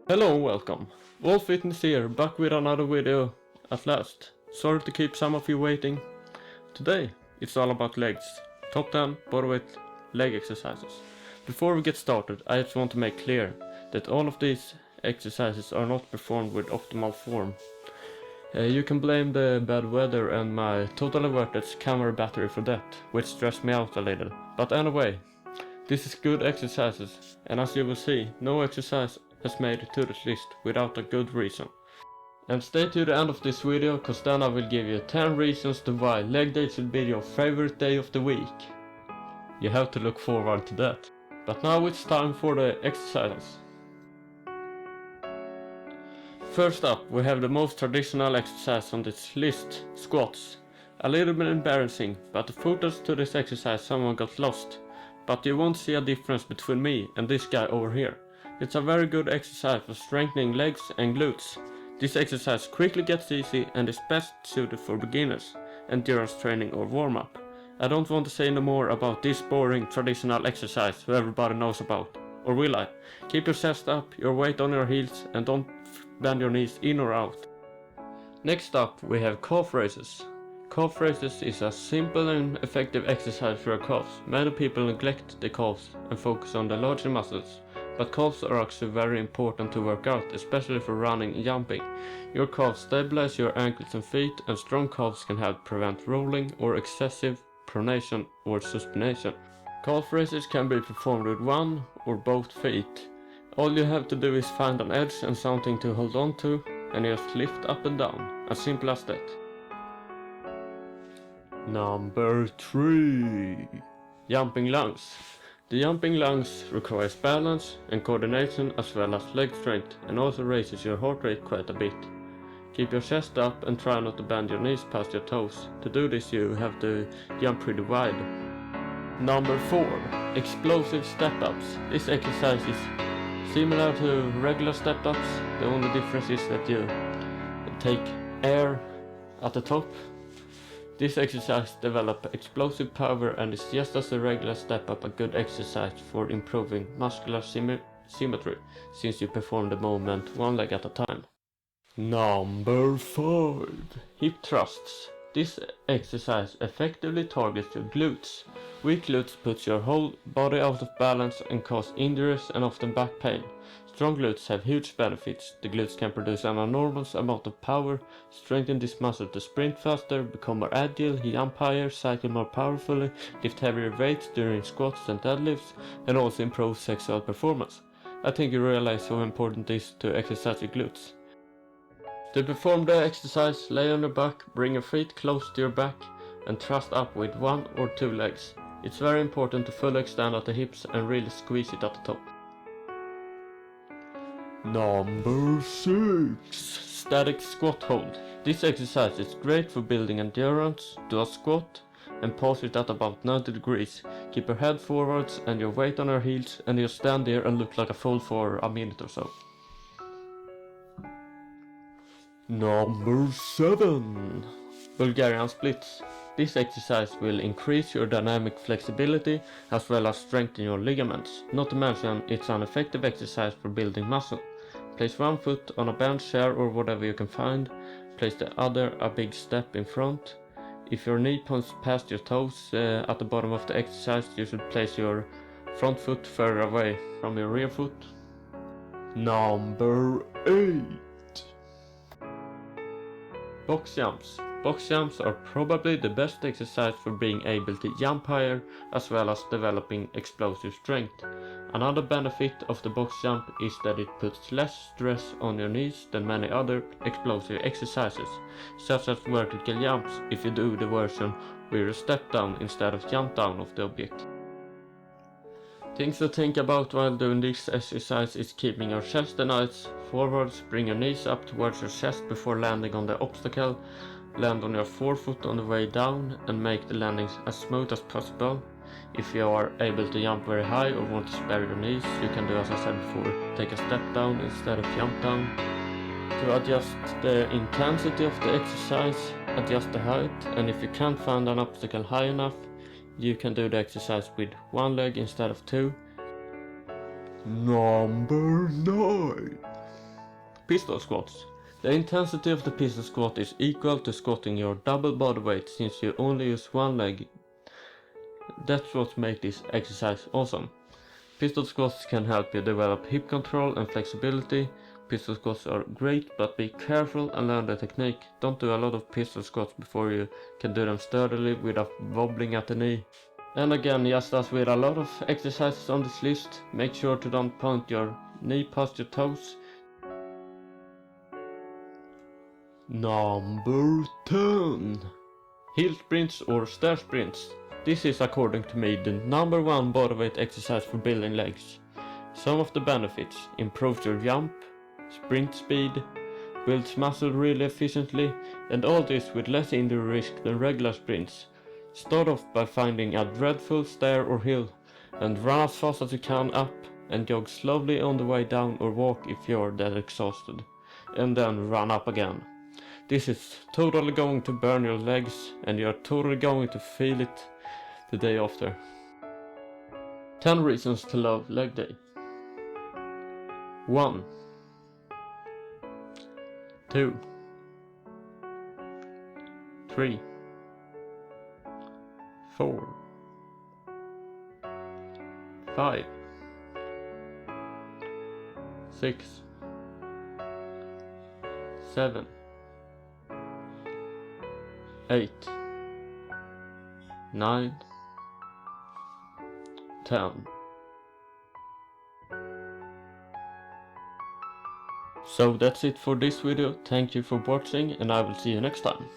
Hello and welcome. All Fitness here, back with another video at last. Sorry to keep some of you waiting. Today it's all about legs. Top 10 bodyweight leg exercises. Before we get started, I just want to make clear that all of these exercises are not performed with optimal form. You can blame the bad weather and my totally worthless camera battery for that, which stressed me out a little. But anyway, this is good exercises, and as you will see, no exercise has made it to this list without a good reason. And stay to the end of this video, cause then I will give you 10 reasons to why leg day should be your favorite day of the week. You have to look forward to that. But now it's time for the exercises. First up, we have the most traditional exercise on this list, squats. A little bit embarrassing, but the photos to this exercise someone got lost. But you won't see a difference between me and this guy over here. It's a very good exercise for strengthening legs and glutes. This exercise quickly gets easy and is best suited for beginners, endurance training or warm-up. I don't want to say no more about this boring traditional exercise who everybody knows about. Or will I? Keep your chest up, your weight on your heels, and don't bend your knees in or out. Next up we have calf raises. Calf raises is a simple and effective exercise for your calves. Many people neglect the calves and focus on the larger muscles. But calves are actually very important to work out, especially for running and jumping. Your calves stabilize your ankles and feet, and strong calves can help prevent rolling or excessive pronation or supination. Calf raises can be performed with one or both feet. All you have to do is find an edge and something to hold on to, and just lift up and down. As simple as that. Number 3. Jumping lunges. The jumping lunge requires balance and coordination as well as leg strength, and also raises your heart rate quite a bit. Keep your chest up and try not to bend your knees past your toes. To do this you have to jump pretty wide. Number 4. Explosive step-ups. This exercise is similar to regular step-ups. The only difference is that you take air at the top. This exercise develops explosive power and is just as a regular step up a good exercise for improving muscular symmetry, since you perform the movement one leg at a time. Number 5. Hip thrusts. This exercise effectively targets your glutes. Weak glutes puts your whole body out of balance and cause injuries and often back pain. Strong glutes have huge benefits. The glutes can produce an enormous amount of power, strengthen this muscle to sprint faster, become more agile, jump higher, cycle more powerfully, lift heavier weights during squats and deadlifts, and also improve sexual performance. I think you realize how important it is to exercise your glutes. To perform the exercise, lay on your back, bring your feet close to your back, and thrust up with one or two legs. It's very important to fully extend at the hips and really squeeze it at the top. Number 6. Static squat hold. This exercise is great for building endurance. Do a squat and pause it at about 90 degrees. Keep your head forwards and your weight on your heels, and you stand there and look like a fool for a minute or so. Number 7. Bulgarian splits. This exercise will increase your dynamic flexibility as well as strengthen your ligaments. Not to mention, it's an effective exercise for building muscle. Place one foot on a bench, chair or whatever you can find. Place the other a big step in front. If your knee points past your toes at the bottom of the exercise, you should place your front foot further away from your rear foot. Number 8. Box jumps. Box jumps are probably the best exercise for being able to jump higher as well as developing explosive strength. Another benefit of the box jump is that it puts less stress on your knees than many other explosive exercises, such as vertical jumps if you do the version where you step down instead of jump down of the object. Things to think about while doing this exercise is keeping your chest and eyes forwards, bring your knees up towards your chest before landing on the obstacle, land on your forefoot on the way down and make the landings as smooth as possible. If you are able to jump very high or want to spare your knees, you can do as I said before, take a step down instead of jump down. To adjust the intensity of the exercise, adjust the height, and if you can't find an obstacle high enough, you can do the exercise with one leg instead of two. Number 9. Pistol squats. The intensity of the pistol squat is equal to squatting your double body weight since you only use one leg. That's what makes this exercise awesome. Pistol squats can help you develop hip control and flexibility. Pistol squats are great, but be careful and learn the technique. Don't do a lot of pistol squats before you can do them sturdily without wobbling at the knee. And again, just as with a lot of exercises on this list, make sure to don't point your knee past your toes. Number 10. Heel sprints or stair sprints. This is, according to me, the number 1 bodyweight exercise for building legs. Some of the benefits: improves your jump, sprint speed, builds muscle really efficiently, and all this with less injury risk than regular sprints. Start off by finding a dreadful stair or hill, and run as fast as you can up, and jog slowly on the way down or walk if you're that exhausted, and then run up again. This is totally going to burn your legs, and you're totally going to feel it the day after. 10 reasons to love leg day. 1, 2, 3, 4, 5, 6, 7, 8, 9, 10. So that's it for this video. Thank you for watching, and I will see you next time.